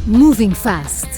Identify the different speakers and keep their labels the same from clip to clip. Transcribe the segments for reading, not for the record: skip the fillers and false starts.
Speaker 1: Moving Fast.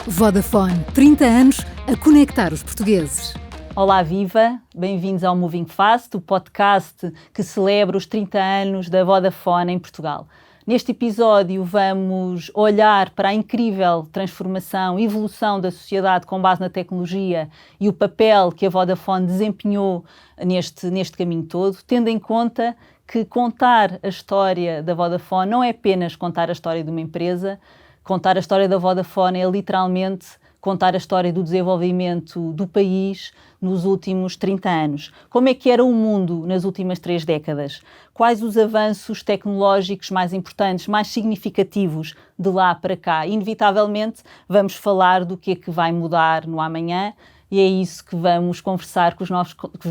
Speaker 1: Vodafone, 30 anos a conectar os portugueses.
Speaker 2: Olá, viva! Bem-vindos ao Moving Fast, o podcast que celebra os 30 anos da Vodafone em Portugal. Neste episódio vamos olhar para a incrível transformação e evolução da sociedade com base na tecnologia e o papel que a Vodafone desempenhou neste caminho todo, tendo em conta que contar a história da Vodafone não é apenas contar a história de uma empresa. Contar a história da Vodafone é literalmente contar a história do desenvolvimento do país nos últimos 30 anos. Como é que era o mundo nas últimas 3 décadas? Quais os avanços tecnológicos mais importantes, mais significativos de lá para cá? Inevitavelmente vamos falar do que é que vai mudar no amanhã. E é isso que vamos conversar com os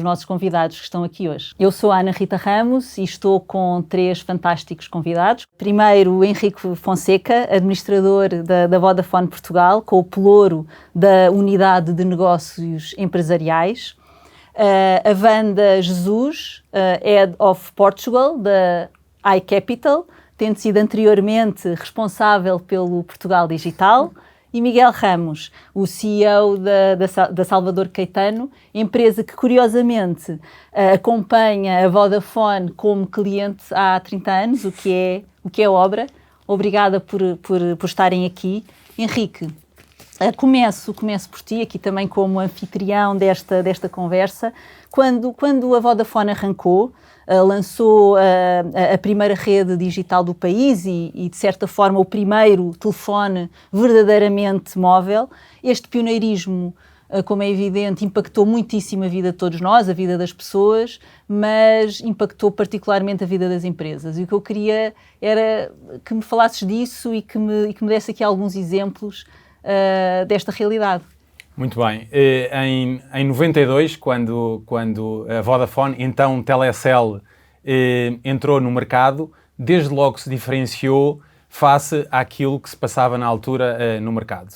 Speaker 2: nossos convidados que estão aqui hoje. Eu sou a Ana Rita Ramos e estou com 3 fantásticos convidados. Primeiro, o Henrique Fonseca, administrador da Vodafone Portugal, com o pelouro da Unidade de Negócios Empresariais. A Wanda Jesus, Head of Portugal, da iCapital, tendo sido anteriormente responsável pelo Portugal Digital. E Miguel Ramos, o CEO da Salvador Caetano, empresa que curiosamente acompanha a Vodafone como cliente há 30 anos, o que é obra. Obrigada por estarem aqui. Henrique, começo por ti, aqui também como anfitrião desta conversa. Quando a Vodafone arrancou, lançou a primeira rede digital do país e, de certa forma, o primeiro telefone verdadeiramente móvel. Este pioneirismo, como é evidente, impactou muitíssimo a vida de todos nós, a vida das pessoas, mas impactou particularmente a vida das empresas. E o que eu queria era que me falasses disso e que me desse aqui alguns exemplos desta realidade.
Speaker 3: Muito bem. Em 92, quando a Vodafone, então Telecel, entrou no mercado, desde logo se diferenciou face àquilo que se passava na altura no mercado.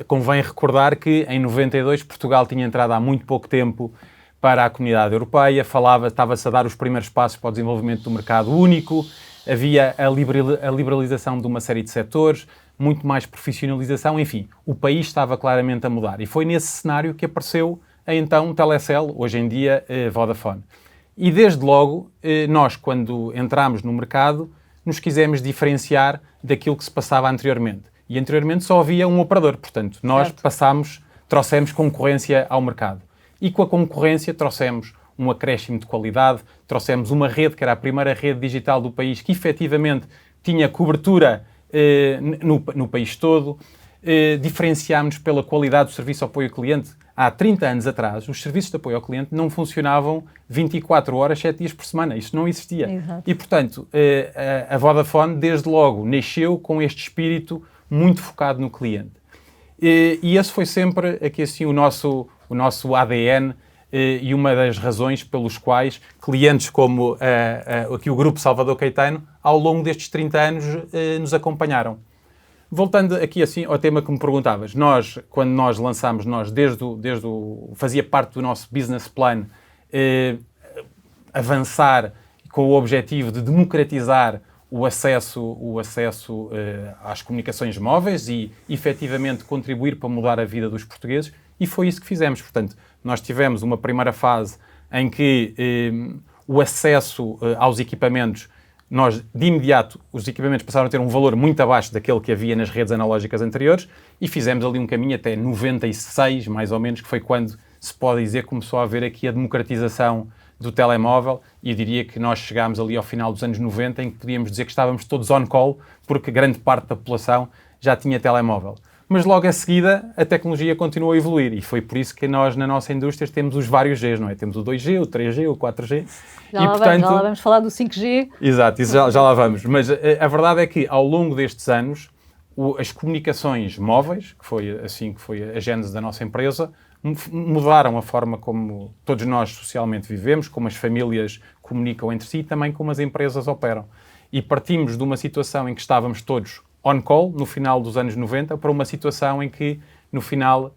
Speaker 3: Convém recordar que em 92 Portugal tinha entrado há muito pouco tempo para a Comunidade Europeia, estava-se a dar os primeiros passos para o desenvolvimento do mercado único, havia a liberalização de uma série de setores, muito mais profissionalização, enfim, o país estava claramente a mudar. E foi nesse cenário que apareceu a então Telecel, hoje em dia Vodafone. E desde logo, nós, quando entramos no mercado, nos quisemos diferenciar daquilo que se passava anteriormente. E anteriormente só havia um operador, portanto, nós trouxemos concorrência ao mercado. E com a concorrência trouxemos um acréscimo de qualidade, trouxemos uma rede que era a primeira rede digital do país, que efetivamente tinha cobertura no país todo. Diferenciámos pela qualidade do serviço de apoio ao cliente. Há 30 anos atrás, os serviços de apoio ao cliente não funcionavam 24 horas, 7 dias por semana. Isso não existia. Exato. E, portanto, a Vodafone, desde logo, nasceu com este espírito muito focado no cliente. E esse foi sempre aqui, assim, o nosso ADN e uma das razões pelos quais clientes como aqui o Grupo Salvador Caetano, ao longo destes 30 anos, nos acompanharam. Voltando aqui assim ao tema que me perguntavas, quando nós lançámos, fazia parte do nosso business plan avançar com o objetivo de democratizar o acesso às comunicações móveis e efetivamente contribuir para mudar a vida dos portugueses, e foi isso que fizemos. Portanto, nós tivemos uma primeira fase em que o acesso aos equipamentos, de imediato, os equipamentos passaram a ter um valor muito abaixo daquele que havia nas redes analógicas anteriores, e fizemos ali um caminho até 96, mais ou menos, que foi quando se pode dizer que começou a haver aqui a democratização do telemóvel, e eu diria que nós chegámos ali ao final dos anos 90, em que podíamos dizer que estávamos todos on-call, porque grande parte da população já tinha telemóvel. Mas logo a seguida a tecnologia continuou a evoluir, e foi por isso que nós na nossa indústria temos os vários Gs, não é? Temos o 2G, o 3G, o 4G.
Speaker 2: Já lá vamos falar do 5G.
Speaker 3: Exato, isso já lá vamos. Mas a verdade é que ao longo destes anos as comunicações móveis, que foi a gênese da nossa empresa, mudaram a forma como todos nós socialmente vivemos, como as famílias comunicam entre si e também como as empresas operam. E partimos de uma situação em que estávamos todos on-call, no final dos anos 90, para uma situação em que, no final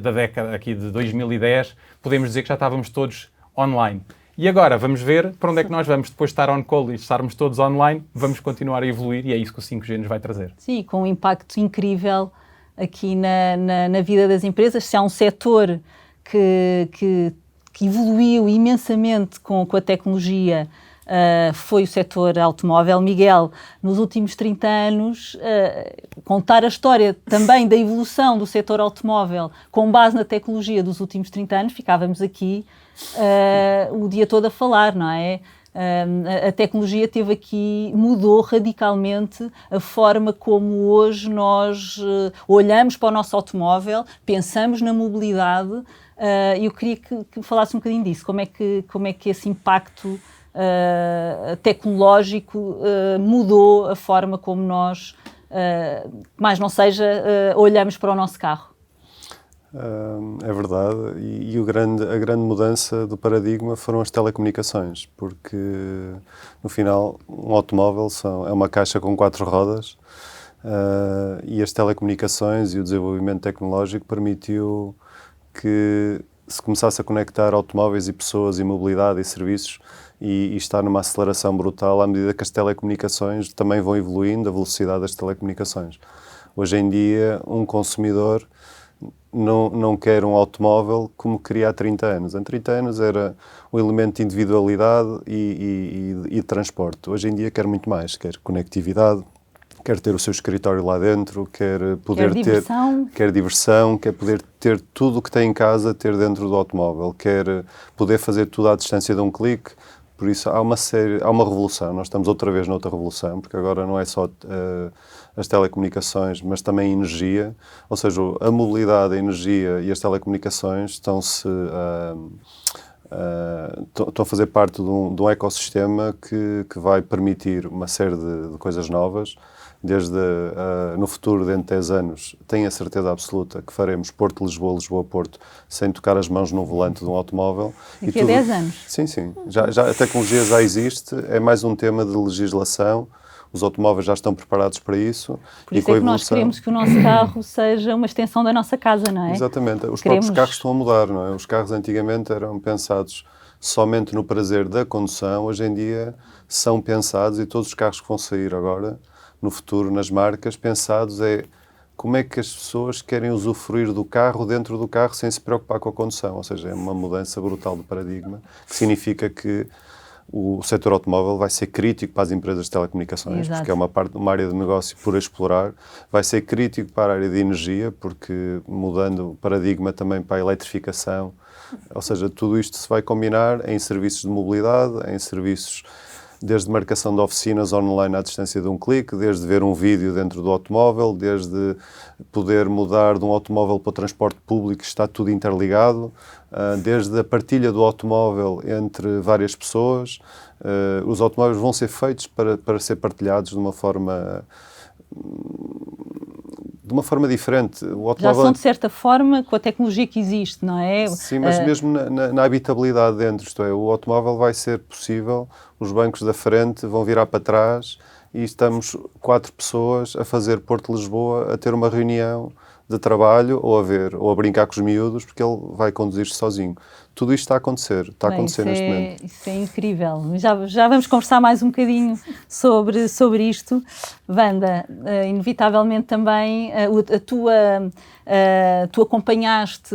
Speaker 3: da década aqui de 2010, podemos dizer que já estávamos todos online. E agora vamos ver para onde é que nós vamos, depois de estar on-call e estarmos todos online, vamos continuar a evoluir e é isso que o 5G nos vai trazer.
Speaker 2: Sim, com um impacto incrível aqui na vida das empresas. Se há um setor que evoluiu imensamente com a tecnologia, foi o setor automóvel. Miguel, nos últimos 30 anos, contar a história também da evolução do setor automóvel com base na tecnologia dos últimos 30 anos, ficávamos aqui o dia todo a falar, não é? A tecnologia mudou radicalmente a forma como hoje nós olhamos para o nosso automóvel, pensamos na mobilidade. Eu queria que falasse um bocadinho disso. Como é que esse impacto tecnológico mudou a forma como nós, mais não seja, olhamos para o nosso carro?
Speaker 4: É verdade, e a grande mudança do paradigma foram as telecomunicações, porque no final um automóvel é uma caixa com 4 rodas, e as telecomunicações e o desenvolvimento tecnológico permitiu que se começasse a conectar automóveis e pessoas e mobilidade e serviços e está numa aceleração brutal à medida que as telecomunicações também vão evoluindo, a velocidade das telecomunicações. Hoje em dia, um consumidor não quer um automóvel como queria há 30 anos. Em 30 anos era o elemento de individualidade e transporte. Hoje em dia quer muito mais, quer conectividade, quer ter o seu escritório lá dentro, quer poder quer diversão, quer poder ter tudo o que tem em casa, ter dentro do automóvel, quer poder fazer tudo à distância de um clique. Por isso há uma revolução. Nós estamos outra vez noutra revolução, porque agora não é só as telecomunicações, mas também a energia. Ou seja, a mobilidade, a energia e as telecomunicações estão a fazer parte de um ecossistema que vai permitir uma série de coisas novas. Desde no futuro, dentro de 10 anos, tenho a certeza absoluta que faremos Porto-Lisboa, Lisboa-Porto, sem tocar as mãos no volante de um automóvel.
Speaker 2: Daqui a 10 anos?
Speaker 4: Sim. A tecnologia já existe, é mais um tema de legislação. Os automóveis já estão preparados para isso.
Speaker 2: Por isso é que nós queremos que o nosso carro seja uma extensão da nossa casa, não é?
Speaker 4: Exatamente. Os próprios carros estão a mudar, não é? Os carros antigamente eram pensados somente no prazer da condução. Hoje em dia são pensados, e todos os carros que vão sair agora, no futuro, nas marcas, pensados como é que as pessoas querem usufruir do carro dentro do carro sem se preocupar com a condução. Ou seja, é uma mudança brutal do paradigma, que significa que o setor automóvel vai ser crítico para as empresas de telecomunicações, porque é uma área de negócio por explorar, vai ser crítico para a área de energia, porque mudando o paradigma também para a eletrificação, ou seja, tudo isto se vai combinar em serviços de mobilidade, em serviços desde marcação de oficinas online à distância de um clique, desde ver um vídeo dentro do automóvel, desde poder mudar de um automóvel para o transporte público, está tudo interligado, desde a partilha do automóvel entre várias pessoas. Os automóveis vão ser feitos para ser partilhados de uma forma diferente. O automóvel...
Speaker 2: Já são, de certa forma, com a tecnologia que existe, não é?
Speaker 4: Sim, mas mesmo na habitabilidade dentro, isto é, o automóvel vai ser possível, os bancos da frente vão virar para trás e estamos 4 pessoas a fazer Porto-Lisboa, a ter uma reunião de trabalho ou a brincar com os miúdos, porque ele vai conduzir-se sozinho. Tudo isto está a acontecer, neste momento. Isso
Speaker 2: é incrível. Já vamos conversar mais um bocadinho sobre isto. Wanda, inevitavelmente também tu acompanhaste,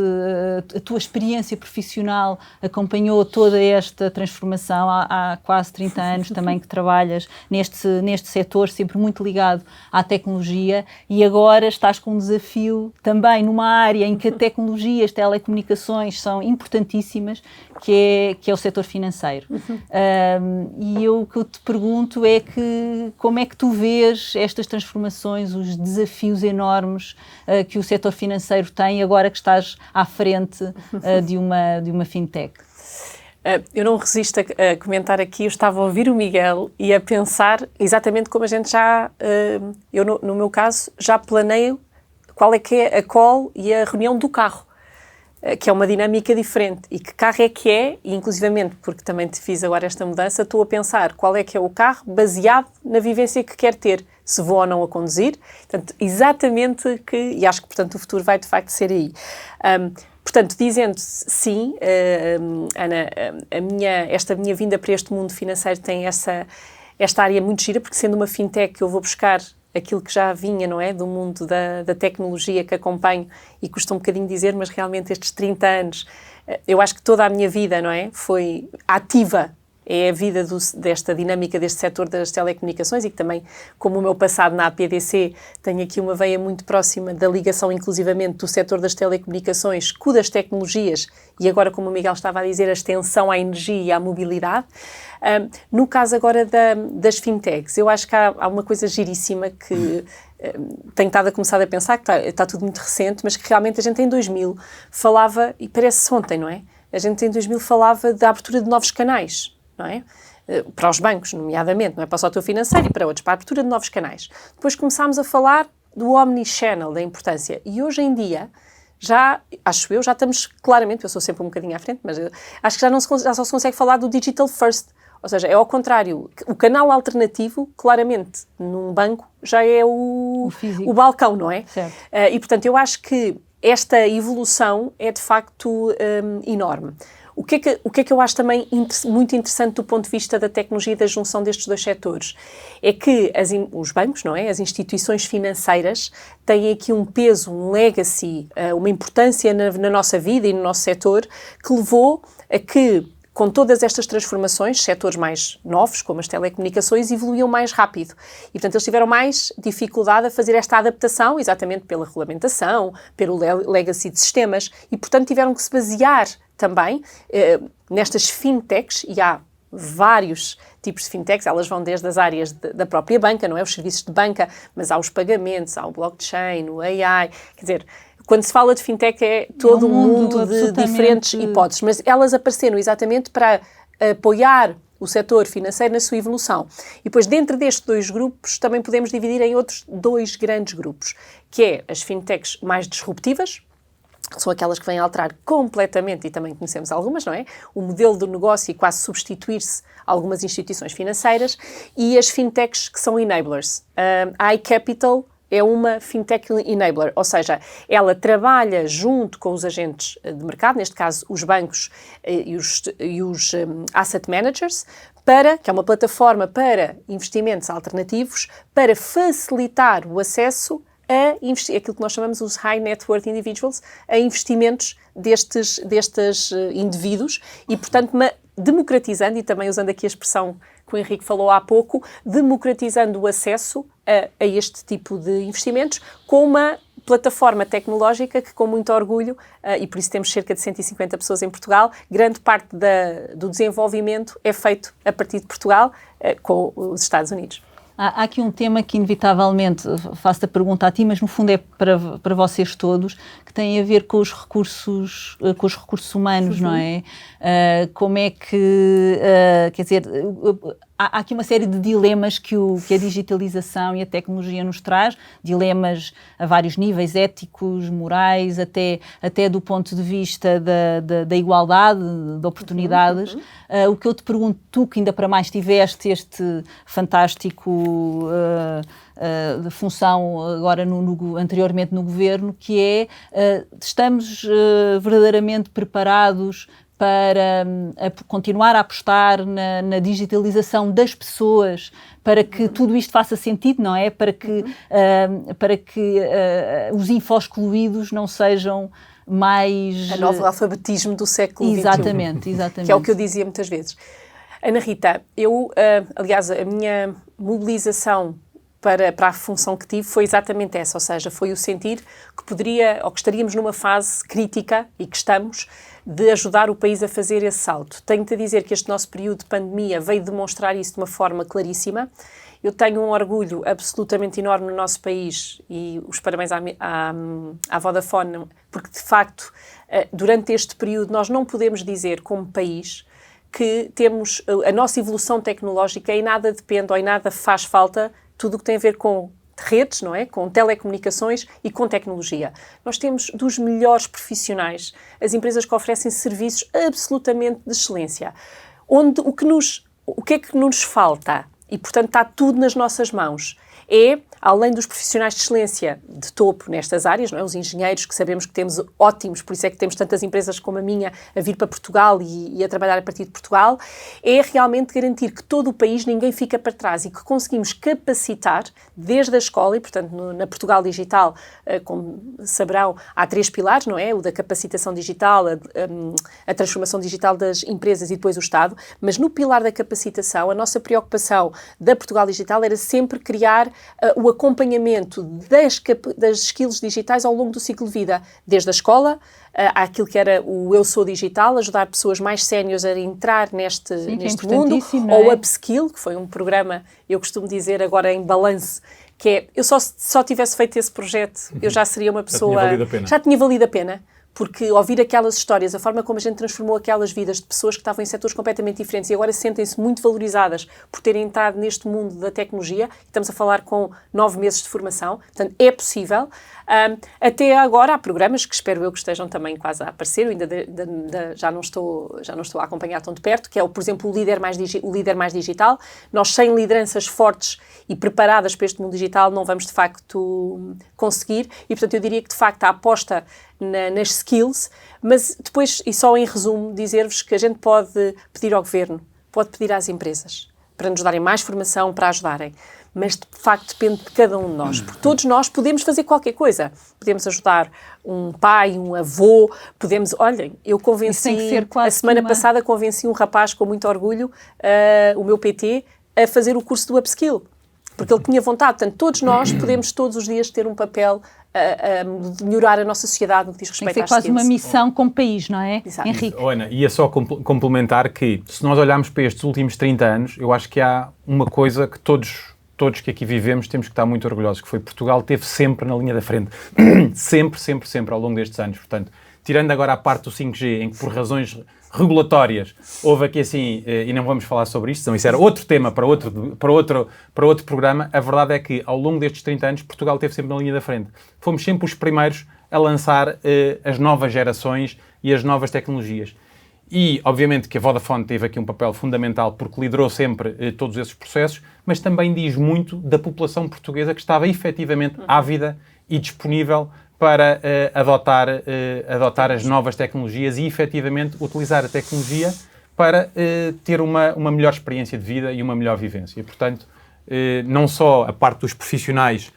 Speaker 2: a tua experiência profissional acompanhou toda esta transformação há quase 30 anos também que trabalhas neste setor, sempre muito ligado à tecnologia, e agora estás com um desafio também numa área em que a tecnologia, as telecomunicações são importantíssimas, que é o setor financeiro. E o que eu te pergunto é como é que tu vês estas transformações, os desafios enormes que o setor financeiro tem agora que estás à frente de uma fintech?
Speaker 5: Eu não resisto a comentar aqui, eu estava a ouvir o Miguel e a pensar exatamente como a gente eu no meu caso, já planeio qual é que é a call e a reunião do carro, que é uma dinâmica diferente. E que carro é que é, e inclusivamente, porque também te fiz agora esta mudança, estou a pensar qual é que é o carro baseado na vivência que quero ter, se vou ou não a conduzir. Portanto, exatamente e acho que, portanto, o futuro vai de facto ser aí. Portanto, dizendo sim, Ana, esta minha vinda para este mundo financeiro tem esta área muito gira, porque sendo uma fintech eu vou buscar aquilo que já vinha, não é? Do mundo da tecnologia que acompanho, e custa um bocadinho dizer, mas realmente estes 30 anos, eu acho que toda a minha vida, não é? Foi ativa, é a vida desta dinâmica deste setor das telecomunicações, e que também, como o meu passado na APDC, tenho aqui uma veia muito próxima da ligação, inclusivamente, do setor das telecomunicações com das tecnologias, e agora, como o Miguel estava a dizer, a extensão à energia e à mobilidade. No caso agora das fintechs, eu acho que há uma coisa giríssima que tenho estado a começar a pensar, que está tudo muito recente, mas que realmente a gente em 2000 falava, e parece ontem, não é? A gente em 2000 falava da abertura de novos canais, não é? Para os bancos, nomeadamente, não é para o setor financeiro e para outros, para a abertura de novos canais. Depois começámos a falar do omnichannel, da importância, e hoje em dia já estamos claramente, eu sou sempre um bocadinho à frente, mas acho que já só se consegue falar do digital first, ou seja, é ao contrário, o canal alternativo, claramente, num banco, já é o balcão, não é?
Speaker 2: Certo.
Speaker 5: E, portanto, eu acho que esta evolução é, de facto, enorme. O que é que eu acho também muito interessante do ponto de vista da tecnologia e da junção destes dois setores? É que os bancos, não é? As instituições financeiras têm aqui um peso, um legacy, uma importância na nossa vida e no nosso setor, que levou a que, com todas estas transformações, setores mais novos, como as telecomunicações, evoluíam mais rápido. E, portanto, eles tiveram mais dificuldade a fazer esta adaptação, exatamente pela regulamentação, pelo legacy de sistemas, e, portanto, tiveram que se basear também nestas fintechs, e há vários tipos de fintechs, elas vão desde as áreas da própria banca, não é? Os serviços de banca, mas há os pagamentos, há o blockchain, o AI, quer dizer, quando se fala de fintech é todo um mundo de diferentes hipóteses, mas elas apareceram exatamente para apoiar o setor financeiro na sua evolução. E depois, dentro destes dois grupos, também podemos dividir em outros dois grandes grupos, que é as fintechs mais disruptivas, são aquelas que vêm alterar completamente, e também conhecemos algumas, não é? O modelo do negócio e quase substituir-se a algumas instituições financeiras, e as fintechs que são enablers. A iCapital é uma fintech enabler, ou seja, ela trabalha junto com os agentes de mercado, neste caso os bancos e os asset managers, que é uma plataforma para investimentos alternativos, para facilitar o acesso aquilo que nós chamamos os high net worth individuals, a investimentos destes indivíduos, e, portanto, democratizando, e também usando aqui a expressão que o Henrique falou há pouco, democratizando o acesso a este tipo de investimentos com uma plataforma tecnológica que, com muito orgulho, e por isso temos cerca de 150 pessoas em Portugal, grande parte do desenvolvimento é feito a partir de Portugal com os Estados Unidos.
Speaker 2: Há aqui um tema que, inevitavelmente, faço a pergunta a ti, mas no fundo é para vocês todos, que tem a ver com os recursos humanos, não é? Como é que, quer dizer, há aqui uma série de dilemas que a digitalização e a tecnologia nos traz, dilemas a vários níveis, éticos, morais, até do ponto de vista da igualdade, de oportunidades. O que eu te pergunto, tu que ainda para mais tiveste este fantástico de função agora anteriormente no governo, que é, estamos verdadeiramente preparados para continuar a apostar na digitalização das pessoas, para que tudo isto faça sentido, não é? Para que os info-excluídos não sejam mais...
Speaker 5: A nova alfabetismo do século XXI.
Speaker 2: Exatamente.
Speaker 5: Que é o que eu dizia muitas vezes. Ana Rita, aliás, a minha mobilização para a função que tive foi exatamente essa, ou seja, foi o sentir que que estaríamos numa fase crítica, e que estamos, de ajudar o país a fazer esse salto. Tenho-te a dizer que este nosso período de pandemia veio demonstrar isso de uma forma claríssima. Eu tenho um orgulho absolutamente enorme no nosso país, e os parabéns à Vodafone, porque de facto, durante este período, nós não podemos dizer como país que temos a nossa evolução tecnológica, em nada depende ou em nada faz falta tudo o que tem a ver com redes, não é? Com telecomunicações e com tecnologia. Nós temos dos melhores profissionais, as empresas que oferecem serviços absolutamente de excelência. O que é que nos falta, e portanto está tudo nas nossas mãos, é além dos profissionais de excelência de topo nestas áreas, não é? Os engenheiros, que sabemos que temos ótimos, por isso é que temos tantas empresas como a minha a vir para Portugal e a trabalhar a partir de Portugal, é realmente garantir que todo o país, ninguém fica para trás e que conseguimos capacitar desde a escola e, portanto, na Portugal Digital, como saberão, há 3 pilares, não é? O da capacitação digital, a transformação digital das empresas e depois o Estado, mas no pilar da capacitação, a nossa preocupação da Portugal Digital era sempre criar o acompanhamento das skills digitais ao longo do ciclo de vida, desde a escola, àquilo que era o Eu Sou Digital, ajudar pessoas mais séniores a entrar neste mundo, ou o Upskill, que foi um programa, eu costumo dizer agora em balanço, que é, eu só tivesse feito esse projeto, eu já seria uma pessoa... Já tinha valido a pena. Porque ouvir aquelas histórias, a forma como a gente transformou aquelas vidas de pessoas que estavam em setores completamente diferentes e agora sentem-se muito valorizadas por terem entrado neste mundo da tecnologia, estamos a falar com 9 meses de formação, portanto é possível. Até agora há programas que espero eu que estejam também quase a aparecer, eu ainda já não estou a acompanhar tão de perto, que é, por exemplo, o Líder Mais Digital. Nós, sem lideranças fortes e preparadas para este mundo digital, não vamos de facto conseguir e, portanto, eu diria que de facto a aposta nas skills, mas depois, e só em resumo, dizer-vos que a gente pode pedir ao Governo, pode pedir às empresas, para nos darem mais formação, para ajudarem, mas de facto depende de cada um de nós, porque todos nós podemos fazer qualquer coisa, podemos ajudar um pai, um avô, podemos, olhem, eu convenci, a semana passada convenci um rapaz com muito orgulho, o meu PT, a fazer o curso do Upskill, porque ele tinha vontade, portanto todos nós podemos todos os dias ter um papel a melhorar a nossa sociedade no que diz respeito às skills.
Speaker 2: Tem que ser quase uma missão como país, não é,
Speaker 5: Exato.
Speaker 2: Henrique?
Speaker 3: Ana, ia só complementar que, se nós olharmos para estes últimos 30 anos, eu acho que há uma coisa que todos que aqui vivemos temos que estar muito orgulhosos, que foi Portugal esteve sempre na linha da frente. sempre, ao longo destes anos. Portanto, tirando agora a parte do 5G, em que por razões regulatórias houve aqui assim, e não vamos falar sobre isto, isso era outro tema para outro programa, a verdade é que ao longo destes 30 anos Portugal esteve sempre na linha da frente. Fomos sempre os primeiros a lançar as novas gerações e as novas tecnologias. E, obviamente, que a Vodafone teve aqui um papel fundamental porque liderou sempre todos esses processos, mas também diz muito da população portuguesa que estava efetivamente ávida e disponível para adotar as novas tecnologias e, efetivamente, utilizar a tecnologia para ter uma melhor experiência de vida e uma melhor vivência. E, portanto, não só a parte dos profissionais,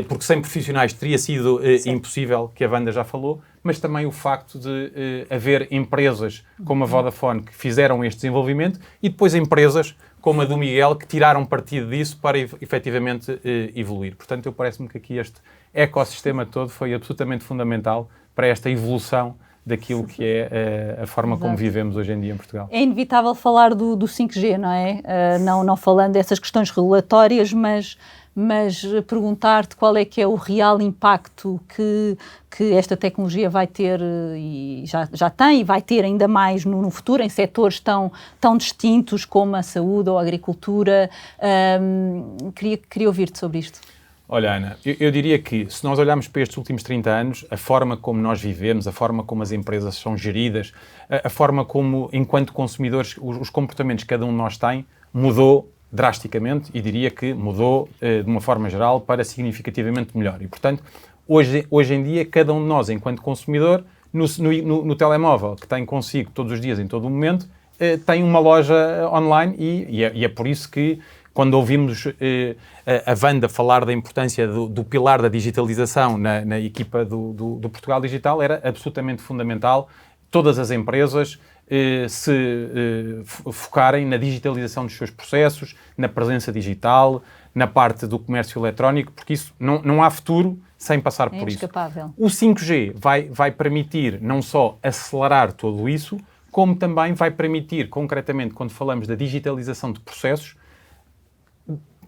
Speaker 3: porque sem profissionais teria sido impossível, que a Wanda já falou, mas também o facto de haver empresas como a Vodafone que fizeram este desenvolvimento e depois empresas como a do Miguel que tiraram partido disso para efetivamente evoluir. Portanto, parece-me que aqui este ecossistema todo foi absolutamente fundamental para esta evolução daquilo que é a forma como vivemos hoje em dia em Portugal.
Speaker 2: É inevitável falar do 5G, não é? Não falando dessas questões regulatórias, mas perguntar-te qual é que é o real impacto que esta tecnologia vai ter e já tem e vai ter ainda mais no futuro em setores tão distintos como a saúde ou a agricultura. Queria ouvir-te sobre isto.
Speaker 3: Olha, Ana, eu diria que se nós olharmos para estes últimos 30 anos, a forma como nós vivemos, a forma como as empresas são geridas, a forma como, enquanto consumidores, os comportamentos que cada um de nós tem, mudou drasticamente e diria que mudou de uma forma geral para significativamente melhor. E, portanto, hoje em dia, cada um de nós, enquanto consumidor, no telemóvel que tem consigo todos os dias, em todo o momento, tem uma loja online e é por isso que quando ouvimos a Wanda falar da importância do pilar da digitalização na equipa do Portugal Digital, era absolutamente fundamental todas as empresas se focarem na digitalização dos seus processos, na presença digital, na parte do comércio eletrónico, porque isso não há futuro sem passar por isso. O 5G vai permitir não só acelerar tudo isso, como também vai permitir, concretamente, quando falamos da digitalização de processos,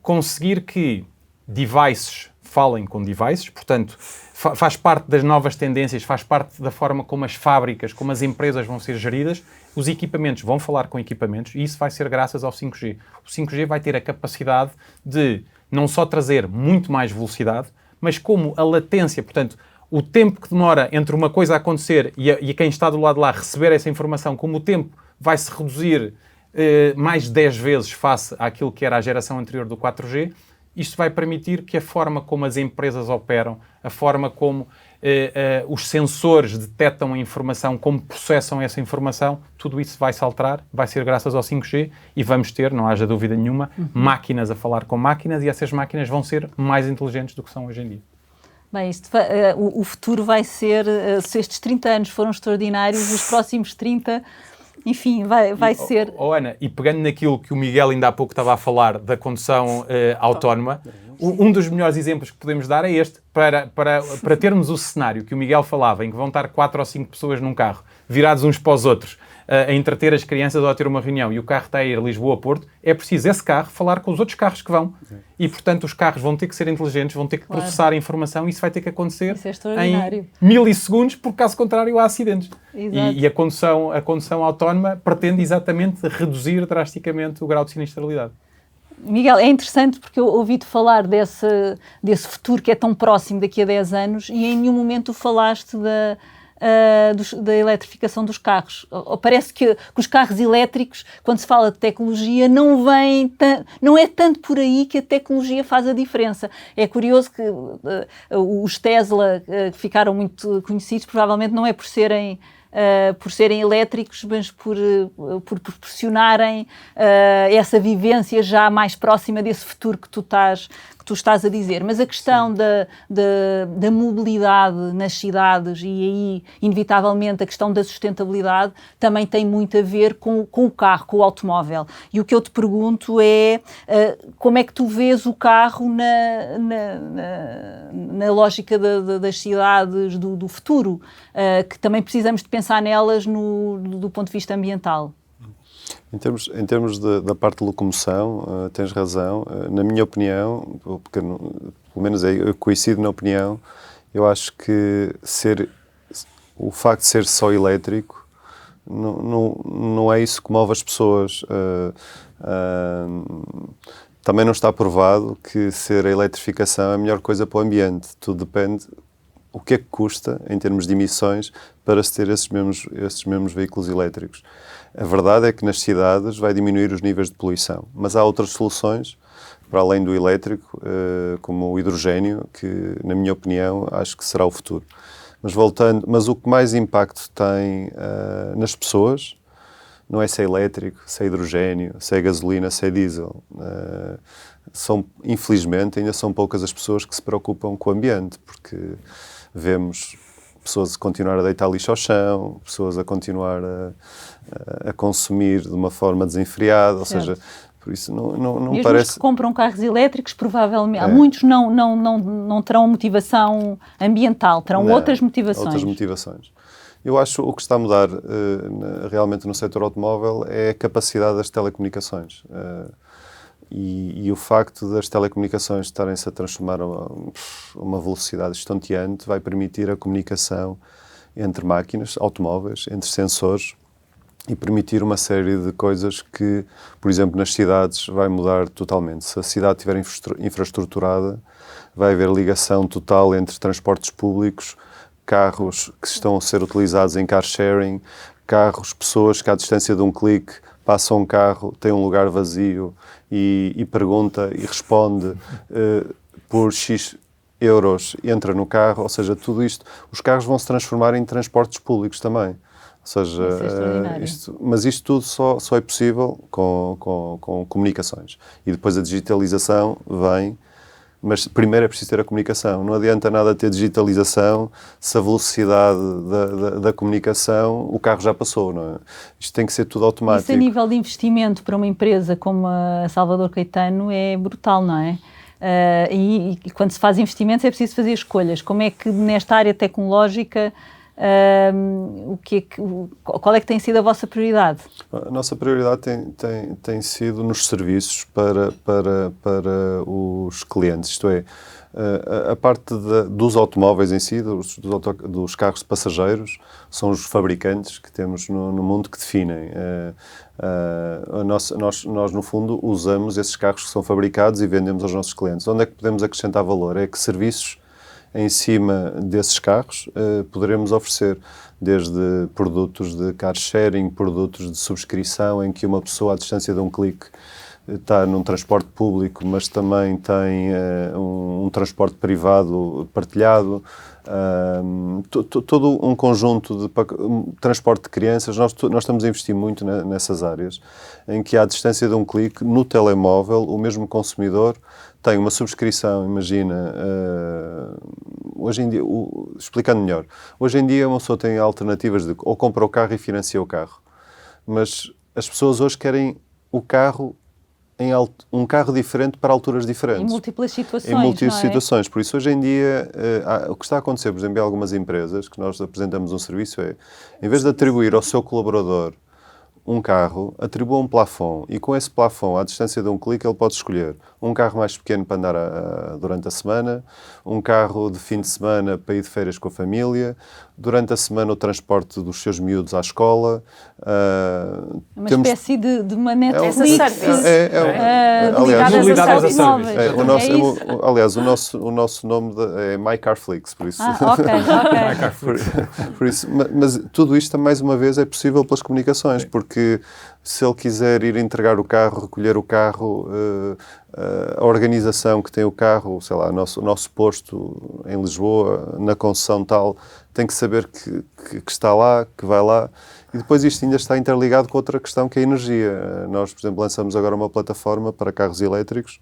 Speaker 3: conseguir que devices falem com devices, portanto, faz parte das novas tendências, faz parte da forma como as fábricas, como as empresas vão ser geridas, os equipamentos vão falar com equipamentos e isso vai ser graças ao 5G. O 5G vai ter a capacidade de não só trazer muito mais velocidade, mas como a latência, portanto, o tempo que demora entre uma coisa a acontecer e quem está do lado de lá receber essa informação, como o tempo vai se reduzir mais de 10 vezes face àquilo que era a geração anterior do 4G, isto vai permitir que a forma como as empresas operam, a forma como os sensores detectam a informação, como processam essa informação, tudo isso vai se alterar, vai ser graças ao 5G e vamos ter, não haja dúvida nenhuma, máquinas a falar com máquinas e essas máquinas vão ser mais inteligentes do que são hoje em dia.
Speaker 2: Bem, o futuro vai ser, se estes 30 anos foram extraordinários, os próximos 30, enfim, vai ser...
Speaker 3: Ana, e pegando naquilo que o Miguel ainda há pouco estava a falar da condução autónoma, um dos melhores exemplos que podemos dar é este, para termos o cenário que o Miguel falava, em que vão estar 4 ou 5 pessoas num carro, virados uns para os outros, a entreter as crianças ou a ter uma reunião, e o carro está a ir Lisboa-Porto, é preciso esse carro falar com os outros carros que vão. E, portanto, os carros vão ter que ser inteligentes, vão ter que processar a informação e isso vai ter que acontecer em milissegundos, porque, caso contrário, há acidentes. E a condução autónoma pretende exatamente reduzir drasticamente o grau de sinistralidade.
Speaker 2: Miguel, é interessante porque eu ouvi-te falar desse futuro que é tão próximo daqui a 10 anos e em nenhum momento falaste da eletrificação dos carros. Parece que os carros elétricos, quando se fala de tecnologia, não é tanto por aí que a tecnologia faz a diferença. É curioso que os Tesla que ficaram muito conhecidos, provavelmente não é por serem elétricos, mas por proporcionarem essa vivência já mais próxima desse futuro que tu estás a dizer. Mas a questão da mobilidade nas cidades e aí, inevitavelmente, a questão da sustentabilidade também tem muito a ver com o carro, com o automóvel. E o que eu te pergunto é como é que tu vês o carro na lógica das cidades do futuro, que também precisamos de pensar nelas do ponto de vista ambiental.
Speaker 4: Em termos da parte de locomoção, tens razão. Na minha opinião, porque pelo menos eu coincido na opinião, eu acho que o facto de ser só elétrico não é isso que move as pessoas. Também não está provado que ser a eletrificação é a melhor coisa para o ambiente. Tudo depende o que é que custa, em termos de emissões, para se ter esses mesmos veículos elétricos. A verdade é que nas cidades vai diminuir os níveis de poluição, mas há outras soluções, para além do elétrico, como o hidrogénio, que, na minha opinião, acho que será o futuro. Mas o que mais impacto tem nas pessoas não é se é elétrico, se é hidrogénio, se é gasolina, se é diesel. Infelizmente, ainda são poucas as pessoas que se preocupam com o ambiente, porque vemos pessoas a continuar a deitar lixo ao chão, pessoas a continuar a consumir de uma forma desenfreada, ou seja, por isso não
Speaker 2: e
Speaker 4: parece...
Speaker 2: os que compram carros elétricos, provavelmente, muitos não terão motivação ambiental, terão outras motivações.
Speaker 4: Outras motivações. Eu acho que o que está a mudar realmente no setor automóvel é a capacidade das telecomunicações. E o facto das telecomunicações estarem-se a transformar a uma velocidade estonteante vai permitir a comunicação entre máquinas, automóveis, entre sensores e permitir uma série de coisas que, por exemplo, nas cidades vai mudar totalmente. Se a cidade estiver infraestruturada, vai haver ligação total entre transportes públicos, carros que estão a ser utilizados em car sharing, pessoas que à distância de um clique passa um carro, tem um lugar vazio e pergunta e responde por X euros, entra no carro, ou seja, tudo isto, os carros vão se transformar em transportes públicos também. Ou seja, mas isto tudo só é possível com comunicações. E depois a digitalização vem, mas primeiro é preciso ter a comunicação. Não adianta nada ter digitalização se a velocidade da comunicação, o carro já passou, não é? Isto tem que ser tudo automático.
Speaker 2: Isso a nível de investimento para uma empresa como a Salvador Caetano é brutal, não é? E quando se faz investimentos é preciso fazer escolhas. Como é que nesta área tecnológica, qual é que tem sido a vossa prioridade?
Speaker 4: A nossa prioridade tem sido nos serviços para os clientes, isto é, a parte dos automóveis em si, dos carros de passageiros, são os fabricantes que temos no mundo que definem. Nós, no fundo, usamos esses carros que são fabricados e vendemos aos nossos clientes. Onde é que podemos acrescentar valor? É que serviços em cima desses carros poderemos oferecer, desde produtos de car sharing, produtos de subscrição, em que uma pessoa, à distância de um clique, está num transporte público, mas também tem um transporte privado partilhado, todo um conjunto de transporte de crianças. Nós estamos a investir muito nessas áreas, em que à distância de um clique, no telemóvel, o mesmo consumidor tem uma subscrição, imagina, hoje em dia, explicando melhor, hoje em dia uma pessoa tem alternativas de ou compra o carro e financia o carro, mas as pessoas hoje querem o carro um carro diferente para alturas diferentes.
Speaker 2: Em múltiplas situações,
Speaker 4: Em múltiplas
Speaker 2: não é?
Speaker 4: situações. Por isso, hoje em dia, o que está a acontecer, por exemplo, em algumas empresas, que nós apresentamos um serviço em vez de atribuir ao seu colaborador um carro, atribua um plafond e com esse plafond, à distância de um clique, ele pode escolher um carro mais pequeno para andar durante a semana, um carro de fim de semana para ir de férias com a família, durante a semana o transporte dos seus miúdos à escola.
Speaker 2: Uma espécie de uma Netflix.
Speaker 4: Aliás,
Speaker 2: ligadas a
Speaker 3: serviço.
Speaker 4: Aliás, o nosso nome é My Car Flix, por isso.
Speaker 2: Ok.
Speaker 4: Por isso, mas tudo isto, mais uma vez, é possível pelas comunicações, porque se ele quiser ir entregar o carro, recolher o carro, a organização que tem o carro, sei lá, o nosso posto em Lisboa, na concessão tal, tem que saber que está lá, que vai lá. E depois isto ainda está interligado com outra questão, que é a energia. Nós, por exemplo, lançamos agora uma plataforma para carros elétricos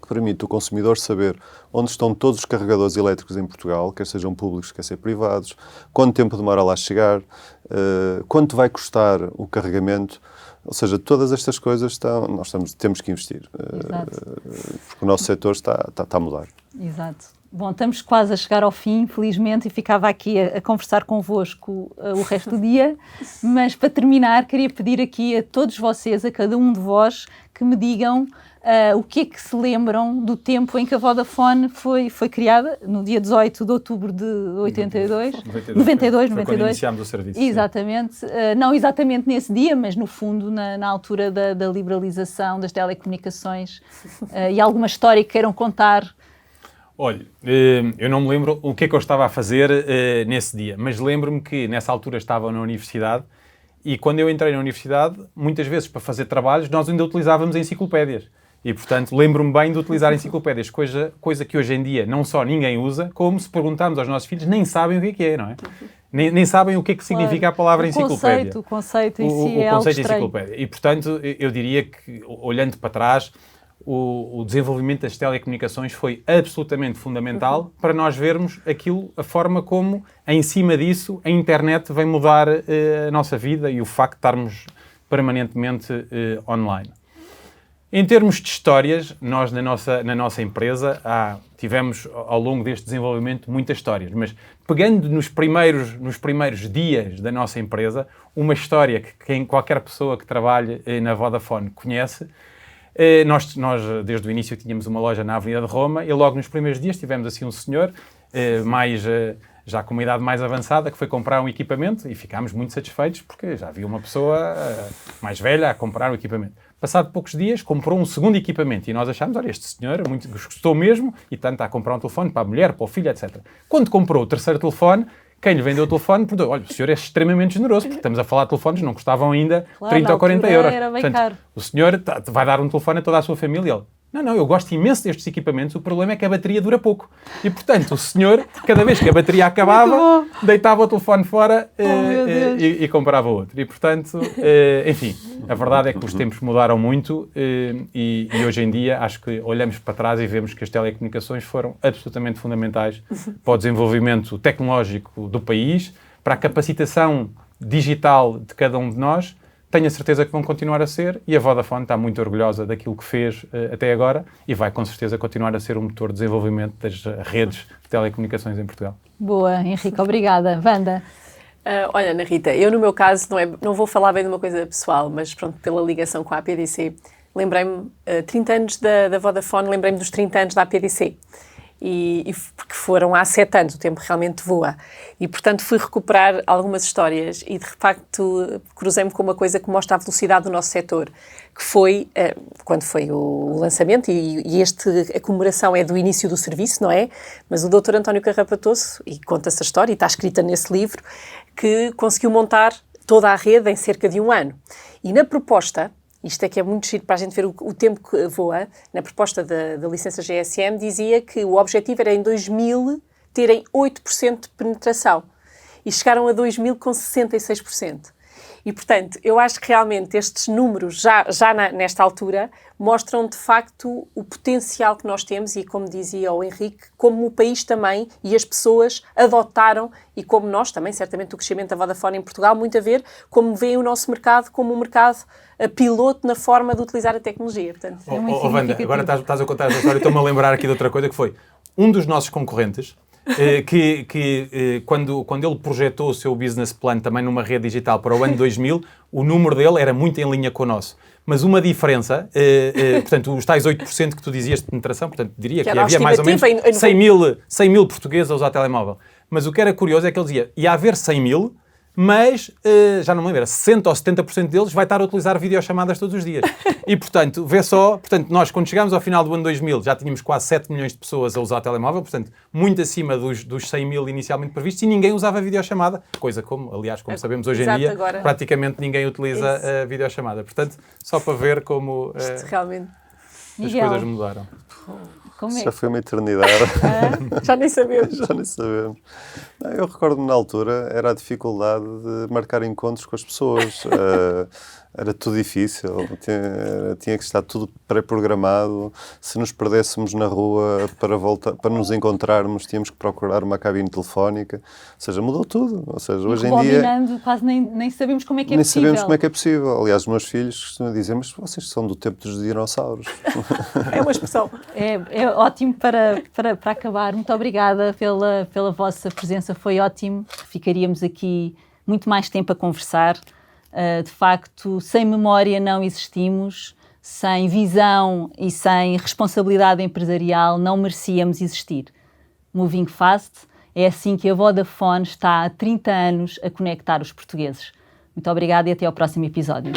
Speaker 4: que permite o consumidor saber onde estão todos os carregadores elétricos em Portugal, quer sejam públicos, quer sejam privados, quanto tempo demora lá a chegar, quanto vai custar o carregamento. Ou seja, todas estas coisas temos que investir, porque o nosso setor está a mudar.
Speaker 2: Exato. Bom, estamos quase a chegar ao fim, infelizmente, e ficava aqui a conversar convosco o resto do dia, mas para terminar queria pedir aqui a todos vocês, a cada um de vós, que me digam o que é que se lembram do tempo em que a Vodafone foi criada, no dia 18 de outubro de 92.
Speaker 3: Foi quando iniciámos o serviço.
Speaker 2: Exatamente. Não exatamente nesse dia, mas no fundo na altura da liberalização das telecomunicações. E alguma história que queiram contar?
Speaker 3: Olha, eu não me lembro o que é que eu estava a fazer nesse dia, mas lembro-me que nessa altura estava na universidade e quando eu entrei na universidade, muitas vezes para fazer trabalhos, nós ainda utilizávamos enciclopédias. E, portanto, lembro-me bem de utilizar enciclopédias, coisa que hoje em dia não só ninguém usa, como se perguntarmos aos nossos filhos, nem sabem o que é, não é? Nem sabem o que é que significa a palavra enciclopédia.
Speaker 2: O conceito em si é algo
Speaker 3: conceito
Speaker 2: estranho.
Speaker 3: enciclopédia. E, portanto, eu diria que, olhando para trás, o desenvolvimento das telecomunicações foi absolutamente fundamental para nós vermos a forma como, em cima disso, a internet vem mudar a nossa vida e o facto de estarmos permanentemente online. Em termos de histórias, nós na nossa empresa tivemos ao longo deste desenvolvimento muitas histórias, mas pegando nos primeiros dias da nossa empresa, uma história que qualquer pessoa que trabalhe na Vodafone conhece. Nós, desde o início, tínhamos uma loja na Avenida de Roma e logo nos primeiros dias tivemos assim um senhor, já com uma idade mais avançada, que foi comprar um equipamento e ficámos muito satisfeitos porque já havia uma pessoa mais velha a comprar o equipamento. Passado poucos dias, comprou um segundo equipamento e nós achámos, olha, este senhor gostou mesmo e tanto está a comprar um telefone para a mulher, para o filho, etc. Quando comprou o terceiro telefone, quem lhe vendeu o telefone perguntou, olha, o senhor é extremamente generoso, porque estamos a falar de telefones que não custavam ainda 30 ou 40 euros.
Speaker 2: Era bem
Speaker 3: Portanto,
Speaker 2: caro.
Speaker 3: o senhor vai dar um telefone a toda a sua família. Ele, não, eu gosto imenso destes equipamentos, o problema é que a bateria dura pouco. E, portanto, o senhor, cada vez que a bateria acabava, deitava o telefone fora e comprava outro. E, portanto, enfim, a verdade é que os tempos mudaram muito e hoje em dia acho que olhamos para trás e vemos que as telecomunicações foram absolutamente fundamentais para o desenvolvimento tecnológico do país, para a capacitação digital de cada um de nós. Tenho a certeza que vão continuar a ser e a Vodafone está muito orgulhosa daquilo que fez até agora e vai com certeza continuar a ser um motor de desenvolvimento das redes de telecomunicações em Portugal.
Speaker 2: Boa, Henrique, obrigada. Wanda?
Speaker 5: Olha, Ana Rita, eu no meu caso não vou falar bem de uma coisa pessoal, mas pronto, pela ligação com a APDC, lembrei-me, 30 anos da Vodafone, lembrei-me dos 30 anos da APDC. E porque foram há 7 anos, o tempo realmente voa. E, portanto, fui recuperar algumas histórias e, de facto, cruzei-me com uma coisa que mostra a velocidade do nosso setor, que foi, quando foi o lançamento, e a comemoração é do início do serviço, não é? Mas o Dr. António Carrapatoso, e conta essa história, e está escrita nesse livro, que conseguiu montar toda a rede em cerca de 1 ano. E na proposta, isto é que é muito giro para a gente ver o tempo que voa, na proposta da licença GSM dizia que o objetivo era em 2000 terem 8% de penetração e chegaram a 2000 com 66%. E, portanto, eu acho que realmente estes números, nesta altura, mostram de facto o potencial que nós temos e, como dizia o Henrique, como o país também e as pessoas adotaram e como nós também, certamente o crescimento da Vodafone em Portugal, muito a ver como veem o nosso mercado como um mercado piloto na forma de utilizar a tecnologia. Portanto,
Speaker 3: Wanda, agora estás a contar esta história e estou-me a lembrar aqui de outra coisa que foi um dos nossos concorrentes quando ele projetou o seu business plan também numa rede digital para o ano 2000, o número dele era muito em linha com o nosso. Mas uma diferença, portanto, os tais 8% que tu dizias de penetração, portanto, diria que havia mais ou menos 100 mil portugueses a usar telemóvel. Mas o que era curioso é que ele dizia, ia haver 100 mil, mas, já não me lembro, 60% ou 70% deles vai estar a utilizar videochamadas todos os dias. E, portanto, nós quando chegámos ao final do ano 2000 já tínhamos quase 7 milhões de pessoas a usar telemóvel, portanto, muito acima dos 100 mil inicialmente previstos, e ninguém usava videochamada, coisa como, aliás, como sabemos hoje em dia, agora, praticamente ninguém utiliza a videochamada. Portanto, só para ver como
Speaker 5: isto realmente
Speaker 3: as coisas mudaram.
Speaker 4: Já foi uma eternidade.
Speaker 5: Já nem sabemos.
Speaker 4: Eu recordo-me na altura, era a dificuldade de marcar encontros com as pessoas. Era tudo difícil, tinha que estar tudo pré-programado. Se nos perdêssemos na rua para nos encontrarmos, tínhamos que procurar uma cabine telefónica. Ou seja, mudou tudo. Ou seja, hoje em dia...
Speaker 2: quase nem sabemos como é que é possível.
Speaker 4: Nem sabemos como é que é possível. Aliás, os meus filhos costumam dizer, mas vocês são do tempo dos dinossauros.
Speaker 5: É uma expressão.
Speaker 2: É ótimo para acabar. Muito obrigada pela vossa presença, foi ótimo. Ficaríamos aqui muito mais tempo a conversar. De facto, sem memória não existimos, sem visão e sem responsabilidade empresarial não merecíamos existir. Moving Fast, é assim que a Vodafone está há 30 anos a conectar os portugueses. Muito obrigada e até ao próximo episódio.